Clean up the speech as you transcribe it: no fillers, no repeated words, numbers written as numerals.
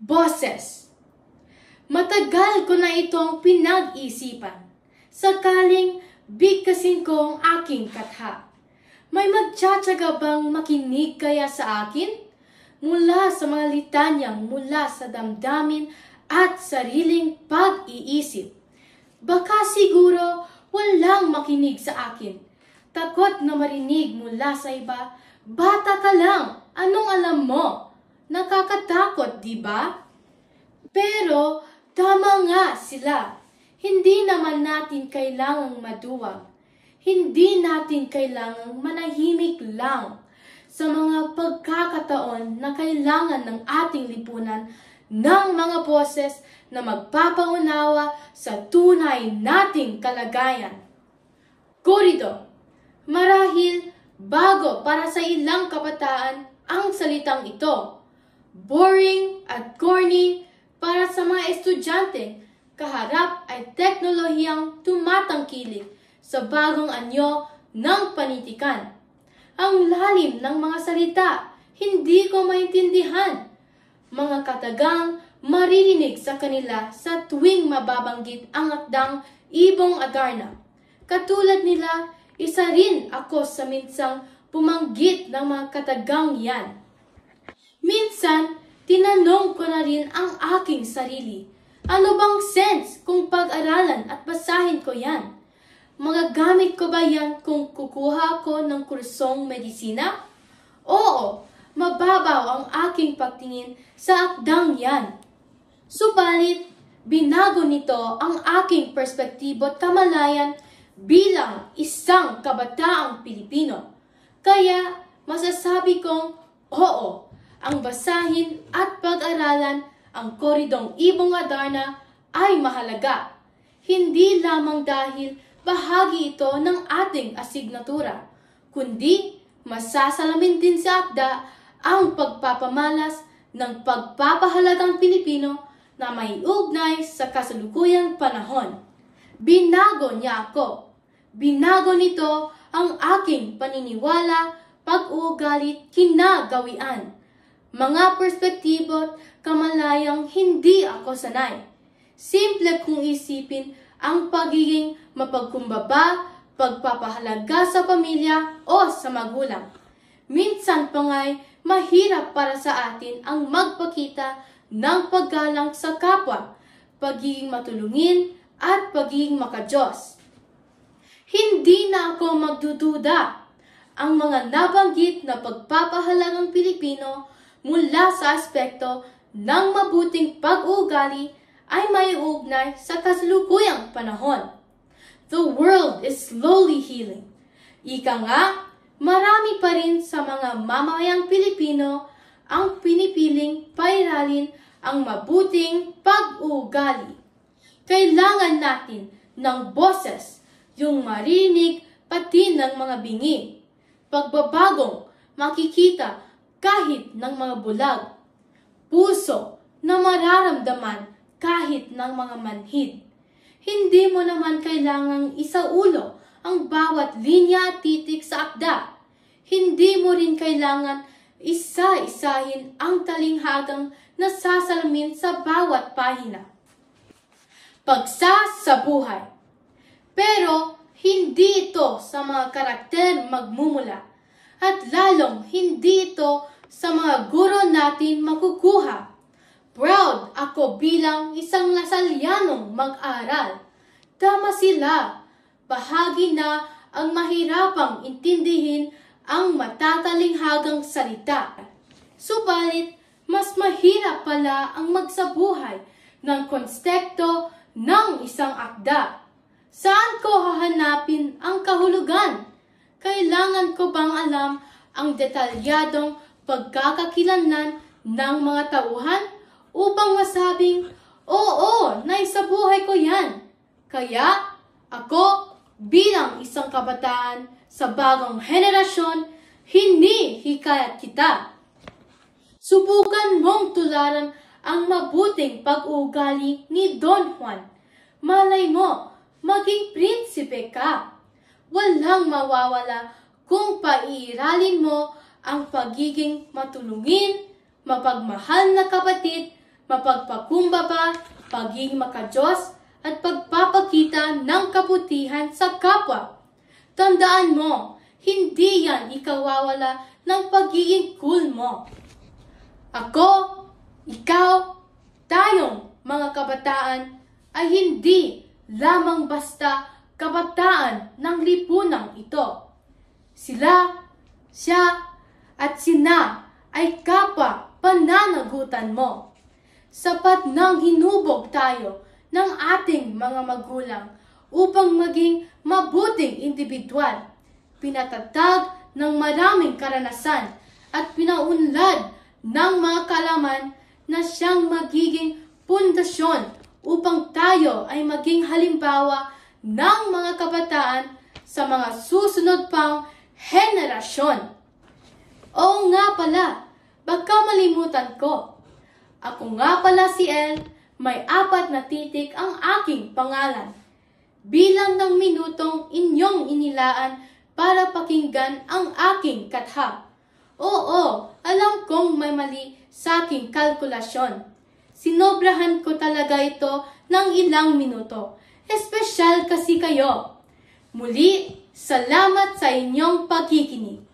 Boses. Matagal ko na itong pinag-isipan. Sakaling bigkasin ko ang aking katha. May magtsatsaga bang makinig kaya sa akin? Mula sa mga litanyang mula sa damdamin at sariling pag-iisip. Baka siguro walang makinig sa akin. Takot na marinig mula sa iba. Bata ka lang, anong alam mo? Nakakatakot, di ba? Pero tama nga sila. Hindi naman natin kailangang maduwag. Hindi natin kailangang manahimik lang sa mga pagkakataon na kailangan ng ating lipunan ng mga boses na magpapaunawa sa tunay nating kalagayan. Korido, marahil bago para sa ilang kabataan ang salitang ito. Boring at corny para sa mga estudyante, kaharap ay teknolohiyang tumatangkilik sa bagong anyo ng panitikan. Ang lalim ng mga salita, hindi ko maintindihan. Mga katagang maririnig sa kanila sa tuwing mababanggit ang akdang Ibong Adarna. Katulad nila, isa rin ako sa minsang pumanggit ng mga katagang yan. Minsan, tinanong ko na rin ang aking sarili. Ano bang sense kung pag-aralan at basahin ko yan? Magagamit ko ba yan kung kukuha ko ng kursong medisina? Oo, mababaw ang aking pagtingin sa akdang yan. Subalit, binago nito ang aking perspektibo at kamalayan bilang isang kabataang Pilipino. Kaya, masasabi kong oo, ang basahin at pag-aralan ang koridong Ibong Adarna ay mahalaga. Hindi lamang dahil bahagi ito ng ating asignatura, kundi masasalamin din sa akda ang pagpapamalas ng pagpapahalagang Pilipino na may ugnay sa kasalukuyang panahon. Binago niya ako. Binago nito ang aking paniniwala, pag-uugali, kinagawian. Mga perspektibo at kamalayang hindi ako sanay. Simple kong isipin ang pagiging mapagkumbaba, pagpapahalaga sa pamilya o sa magulang. Minsan pa nga'y mahirap para sa atin ang magpakita ng paggalang sa kapwa, pagiging matulungin at pagiging makadiyos. Hindi na ako magdududa. Ang mga nabanggit na pagpapahalagang Pilipino mula sa aspekto ng mabuting pag-uugali ay may ugnay sa kasalukuyang panahon. The world is slowly healing. Ika nga, marami pa rin sa mga mamamayang Pilipino ang pinipiling pairalin ang mabuting pag-uugali. Kailangan natin ng boses, yung marinig pati ng mga bingi. Pagbabagong makikita kahit ng mga bulag. Puso na mararamdaman kahit ng mga manhid. Hindi mo naman kailangang isaulo ang bawat linya at titik sa akda. Hindi mo rin kailangan isa-isahin ang talinghagang nasasalamin sa bawat pahina. Pagsa sa buhay. Pero hindi ito sa mga karakter magmumula at lalong hindi ito sa mga guro natin makukuha. Proud ako bilang isang Lasallianong mag-aral. Tama sila. Bahagi na ang mahirapang intindihin ang matatalinghagang salita. Subalit, mas mahirap pala ang magsabuhay ng konsepto ng isang akda. Saan ko hahanapin ang kahulugan? Kailangan ko bang alam ang detalyadong pagkakakilanlan ng mga tauhan upang masabing, oo, naisabuhay ko yan. Kaya ako bilang isang kabataan sa bagong henerasyon, hinihikayat kita. Subukan mong tularan ang mabuting pag-uugali ni Don Juan. Malay mo, maging prinsipe ka. Walang mawawala kung paiiralin mo ang pagiging matulungin, mapagmahal na kapatid mapagpakumbaba, pagiging makadiyos, at pagpapakita ng kabutihan sa kapwa. Tandaan mo, hindi yan ikawawala ng pagiging cool mo. Ako, ikaw, tayong mga kabataan ay hindi lamang basta kabataan ng lipunang ito. Sila, siya, at sina ay kapwa pananagutan mo. Sapat nang hinubog tayo ng ating mga magulang upang maging mabuting individual, pinatatag ng maraming karanasan at pinaunlad ng mga kalaman na siyang magiging pundasyon upang tayo ay maging halimbawa ng mga kabataan sa mga susunod pang henerasyon. Oo nga pala, baka malimutan ko. Ako nga pala si El, may 4 na titik ang aking pangalan. Bilang ng minutong inyong inilaan para pakinggan ang aking katha. Oo, alam kong may mali sa aking kalkulasyon. Sinobrahan ko talaga ito ng ilang minuto. Espesyal kasi kayo. Muli, salamat sa inyong pagkikinig.